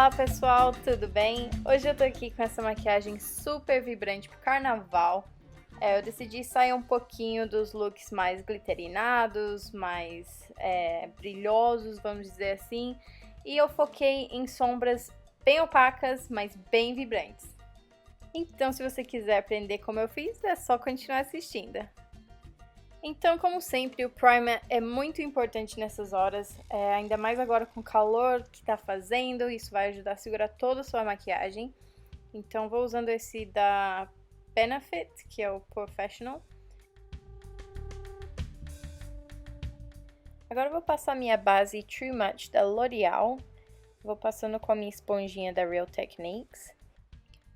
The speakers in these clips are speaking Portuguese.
Olá pessoal, tudo bem? Hoje eu tô aqui com essa maquiagem super vibrante pro carnaval. Eu decidi sair um pouquinho dos looks mais glitterados, mais brilhosos, vamos dizer assim. E eu foquei em sombras bem opacas, mas bem vibrantes. Então, se você quiser aprender como eu fiz, é só continuar assistindo. Então, como sempre, o primer é muito importante nessas horas, ainda mais agora com o calor que tá fazendo, isso vai ajudar a segurar toda a sua maquiagem. Então, vou usando esse da Benefit, que é o Professional. Agora eu vou passar minha base True Match da L'Oreal, vou passando com a minha esponjinha da Real Techniques.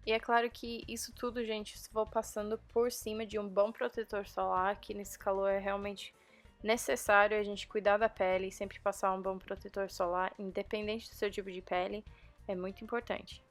E é claro que isso tudo, gente, eu vou passando por cima de um bom protetor solar, que nesse calor é realmente necessário a gente cuidar da pele e sempre passar um bom protetor solar, independente do seu tipo de pele, é muito importante.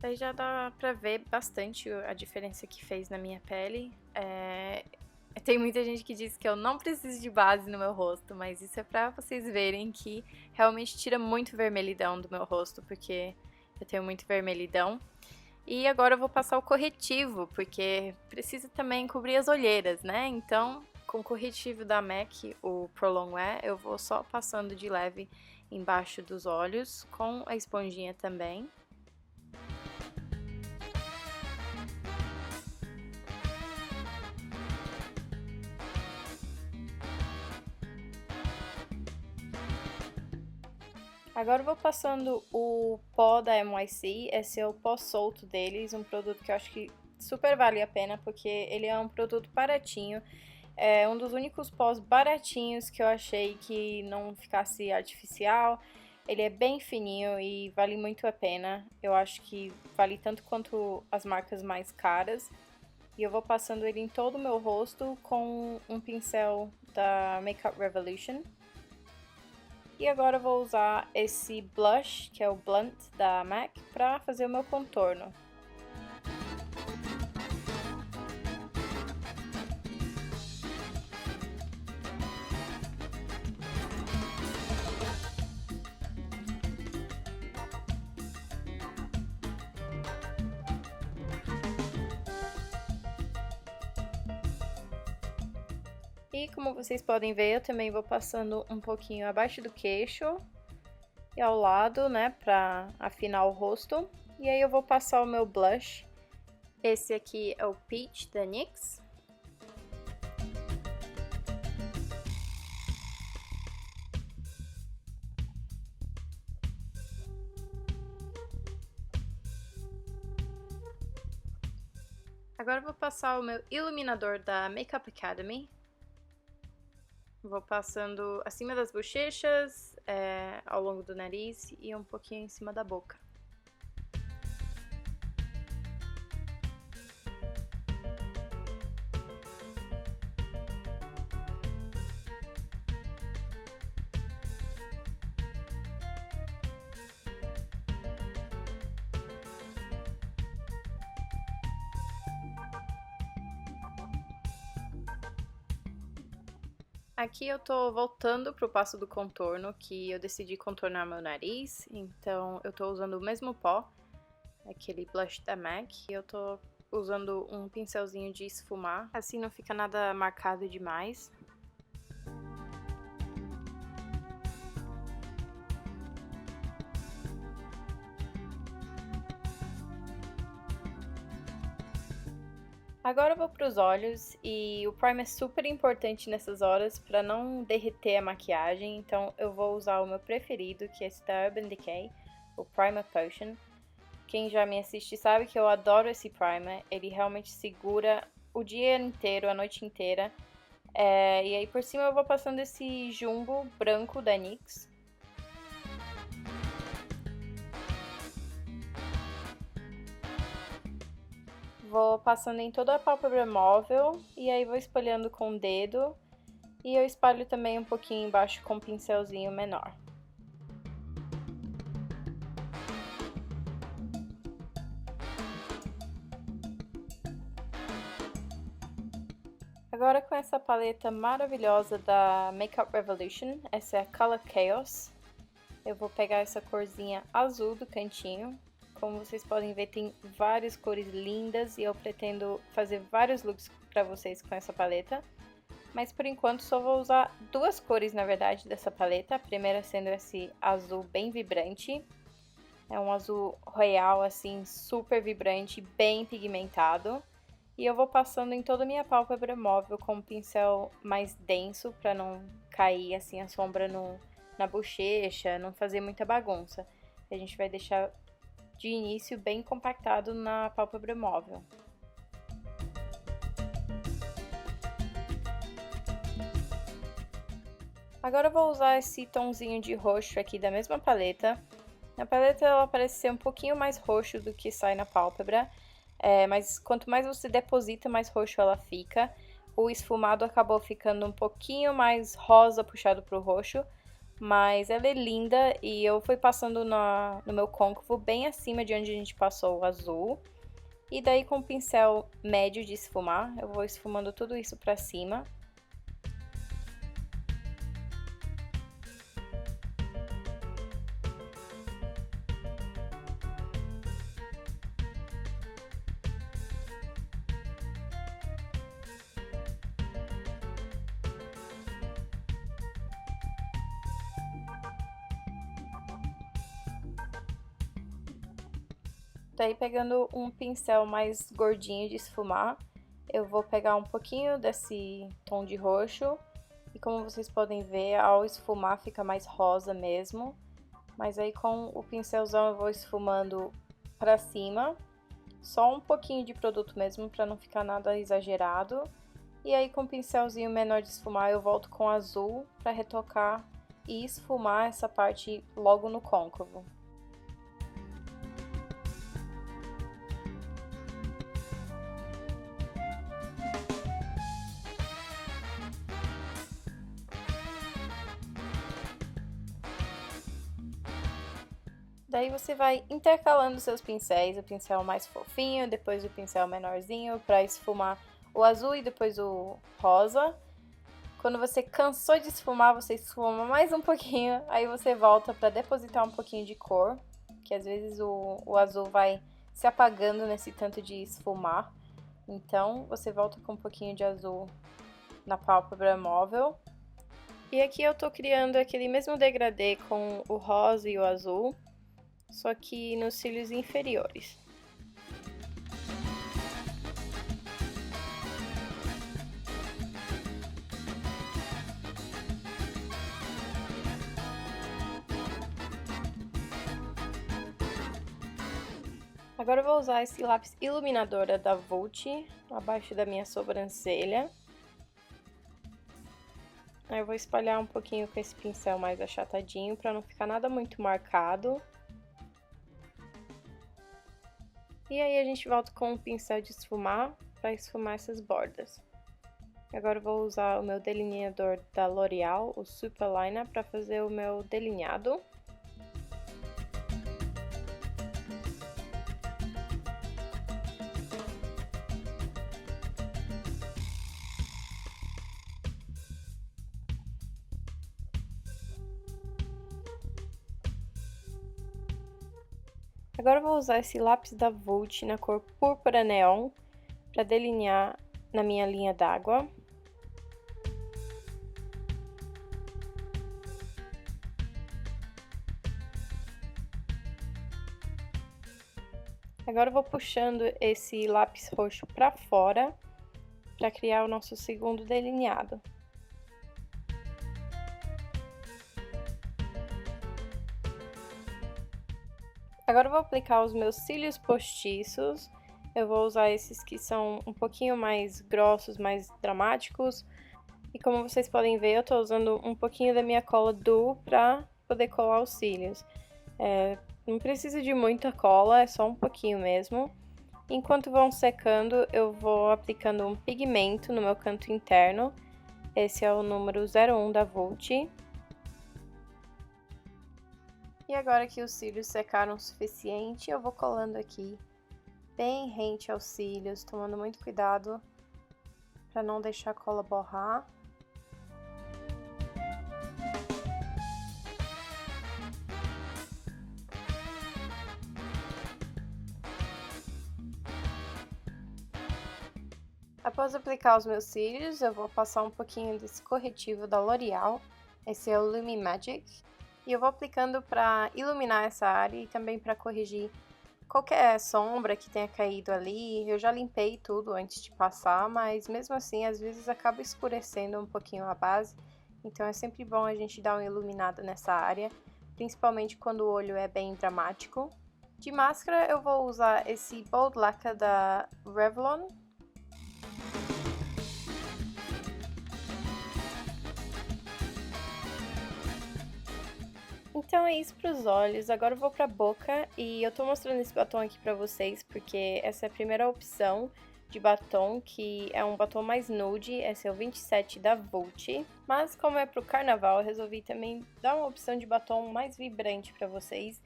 Aí já dá pra ver bastante a diferença que fez na minha pele. Tem muita gente que diz que eu não preciso de base no meu rosto, mas isso é pra vocês verem que realmente tira muito vermelhidão do meu rosto, porque eu tenho muito vermelhidão. E agora eu vou passar o corretivo, porque precisa também cobrir as olheiras, né? Então, com o corretivo da MAC, o Pro Longwear, eu vou só passando de leve embaixo dos olhos, com a esponjinha também. Agora eu vou passando o pó da NYC, esse é o pó solto deles, um produto que eu acho que super vale a pena, porque ele é um produto baratinho, é um dos únicos pós baratinhos que eu achei que não ficasse artificial, ele é bem fininho e vale muito a pena, eu acho que vale tanto quanto as marcas mais caras, e eu vou passando ele em todo o meu rosto com um pincel da Makeup Revolution. E agora eu vou usar esse blush, que é o Blunt da MAC, para fazer o meu contorno. E como vocês podem ver, eu também vou passando um pouquinho abaixo do queixo e ao lado, né, pra afinar o rosto. E aí eu vou passar o meu blush. Esse aqui é o Peach da NYX. Agora eu vou passar o meu iluminador da Makeup Academy. Vou passando acima das bochechas, ao longo do nariz e um pouquinho em cima da boca. Aqui eu tô voltando pro passo do contorno, que eu decidi contornar meu nariz, então eu tô usando o mesmo pó, aquele blush da MAC, e eu tô usando um pincelzinho de esfumar, assim não fica nada marcado demais. Agora eu vou para os olhos e o primer é super importante nessas horas para não derreter a maquiagem, então eu vou usar o meu preferido, que é esse da Urban Decay, o Primer Potion. Quem já me assiste sabe que eu adoro esse primer, ele realmente segura o dia inteiro, a noite inteira. E aí por cima eu vou passando esse jumbo branco da NYX. Vou passando em toda a pálpebra móvel e aí vou espalhando com o dedo. E eu espalho também um pouquinho embaixo com um pincelzinho menor. Agora com essa paleta maravilhosa da Makeup Revolution, essa é a Color Chaos, eu vou pegar essa corzinha azul do cantinho. Como vocês podem ver, tem várias cores lindas e eu pretendo fazer vários looks pra vocês com essa paleta. Mas por enquanto só vou usar duas cores, na verdade, dessa paleta. A primeira sendo esse azul bem vibrante. É um azul royal, assim, super vibrante, bem pigmentado. E eu vou passando em toda a minha pálpebra móvel com um pincel mais denso, pra não cair, assim, a sombra na bochecha, não fazer muita bagunça. A gente vai deixar de início bem compactado na pálpebra móvel. Agora eu vou usar esse tomzinho de roxo aqui da mesma paleta. Na paleta ela parece ser um pouquinho mais roxo do que sai na pálpebra, mas quanto mais você deposita, mais roxo ela fica. O esfumado acabou ficando um pouquinho mais rosa puxado pro roxo, mas ela é linda e eu fui passando no meu côncavo bem acima de onde a gente passou o azul. E daí com o pincel médio de esfumar, eu vou esfumando tudo isso pra cima. Daí, pegando um pincel mais gordinho de esfumar, eu vou pegar um pouquinho desse tom de roxo. E como vocês podem ver, ao esfumar fica mais rosa mesmo. Mas aí com o pincelzão eu vou esfumando pra cima. Só um pouquinho de produto mesmo, pra não ficar nada exagerado. E aí com o pincelzinho menor de esfumar eu volto com azul pra retocar e esfumar essa parte logo no côncavo. Daí você vai intercalando seus pincéis, o pincel mais fofinho, depois o pincel menorzinho, para esfumar o azul e depois o rosa. Quando você cansou de esfumar, você esfuma mais um pouquinho, aí você volta para depositar um pouquinho de cor, que às vezes o azul vai se apagando nesse tanto de esfumar. Então, você volta com um pouquinho de azul na pálpebra móvel. E aqui eu tô criando aquele mesmo degradê com o rosa e o azul, só que nos cílios inferiores. Agora eu vou usar esse lápis iluminadora da Vult abaixo da minha sobrancelha. Aí eu vou espalhar um pouquinho com esse pincel mais achatadinho para não ficar nada muito marcado. E aí a gente volta com um pincel de esfumar para esfumar essas bordas. Agora eu vou usar o meu delineador da L'Oreal, o Super Liner, para fazer o meu delineado. Agora eu vou usar esse lápis da Vult na cor Púrpura Neon para delinear na minha linha d'água. Agora eu vou puxando esse lápis roxo para fora para criar o nosso segundo delineado. Agora eu vou aplicar os meus cílios postiços. Eu vou usar esses que são um pouquinho mais grossos, mais dramáticos. E como vocês podem ver, eu tô usando um pouquinho da minha cola Duo pra poder colar os cílios. Não precisa de muita cola, é só um pouquinho mesmo. Enquanto vão secando, eu vou aplicando um pigmento no meu canto interno. Esse é o número 01 da Vult. E agora que os cílios secaram o suficiente, eu vou colando aqui bem rente aos cílios, tomando muito cuidado para não deixar a cola borrar. Após aplicar os meus cílios, eu vou passar um pouquinho desse corretivo da L'Oreal. Esse é o Lumi Magic. E eu vou aplicando para iluminar essa área e também para corrigir qualquer sombra que tenha caído ali. Eu já limpei tudo antes de passar, mas mesmo assim, às vezes acaba escurecendo um pouquinho a base. Então é sempre bom a gente dar uma iluminada nessa área, principalmente quando o olho é bem dramático. De máscara, eu vou usar esse Bold Lacquer da Revlon. Então é isso para os olhos, agora eu vou para a boca e eu tô mostrando esse batom aqui para vocês porque essa é a primeira opção de batom, que é um batom mais nude, esse é o 27 da Vult. Mas como é pro carnaval, eu resolvi também dar uma opção de batom mais vibrante para vocês.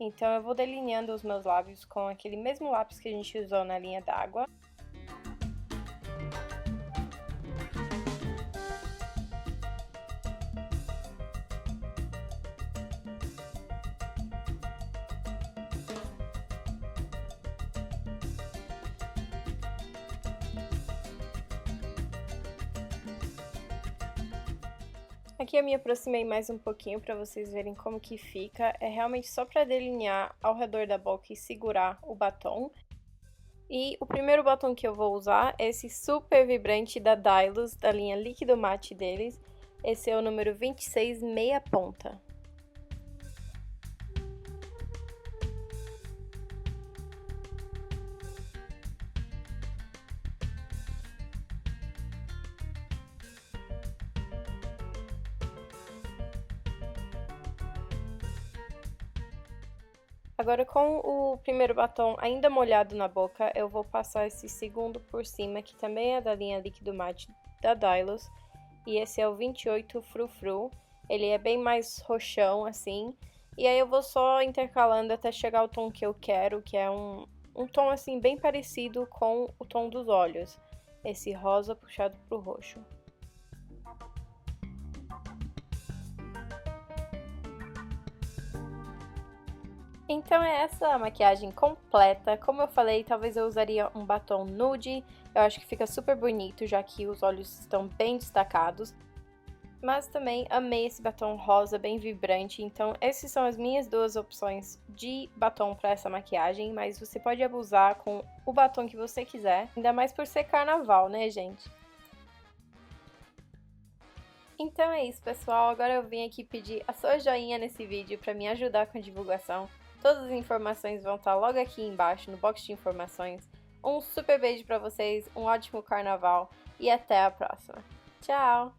Então eu vou delineando os meus lábios com aquele mesmo lápis que a gente usou na linha d'água. Aqui eu me aproximei mais um pouquinho para vocês verem como que fica. É realmente só para delinear ao redor da boca e segurar o batom. E o primeiro batom que eu vou usar é esse super vibrante da Dylos, da linha líquido mate deles. Esse é o número 26 meia ponta. Agora, com o primeiro batom ainda molhado na boca, eu vou passar esse segundo por cima, que também é da linha líquido mate da Dylos. E esse é o 28 Frufru. Ele é bem mais roxão, assim. E aí eu vou só intercalando até chegar ao tom que eu quero, que é um tom, assim, bem parecido com o tom dos olhos. Esse rosa puxado pro roxo. Então é essa a maquiagem completa. Como eu falei, talvez eu usaria um batom nude. Eu acho que fica super bonito, já que os olhos estão bem destacados. Mas também amei esse batom rosa bem vibrante. Então essas são as minhas duas opções de batom para essa maquiagem. Mas você pode abusar com o batom que você quiser. Ainda mais por ser carnaval, né, gente? Então é isso, pessoal. Agora eu vim aqui pedir a sua joinha nesse vídeo para me ajudar com a divulgação. Todas as informações vão estar logo aqui embaixo no box de informações. Um super beijo para vocês, um ótimo carnaval e até a próxima. Tchau!